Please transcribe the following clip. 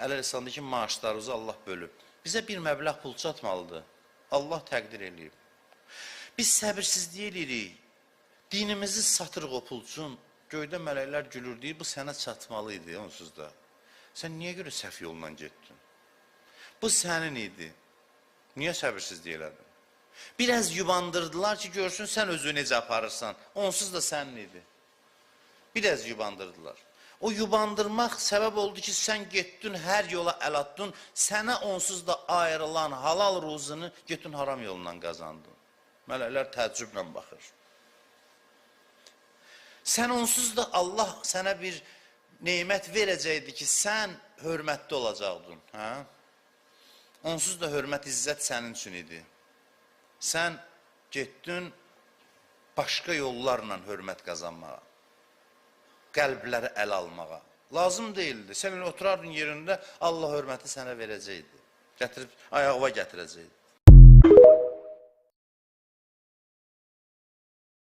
Əl-Əsandakı maaşlarımızı Allah bölüb. Bizə bir məbləğ pul çatmalıdır. Allah təqdir eləyib. Biz səbirsizlik eləyirik. Dinimizi satırıq o pul üçün. Göydə mələklər gülür deyir, bu sənə çatmalı idi onsuz da. Sən niyə görə səhv yolla getdin? Bu sənin idi. Niyə səbirsizlik elədin? Biraz yubandırdılar ki, görsün sən özü necə aparırsan. Onsuz da sənin idi. Biraz yubandırdılar. O yubandırmaq səbəb oldu ki, sən getdin, hər yola əl atdın, sənə onsuz da ayrılan halal ruzunu getdin haram yolundan qazandın. Mələklər təəccüblə baxır. Sən onsuz da Allah sənə bir neymət verəcəkdi ki, sən hörmətli olacaqdın. Hə? Onsuz da hörmət, izzət sənin üçün idi. Sən getdin başqa yollarla hörmət qazanmağa. Qəlbləri əl almağa. Lazım deyildi. Sən oturardın yerində, Allah hörməti sənə verəcəkdi. Gətirib, ayağıva gətirəcəkdi.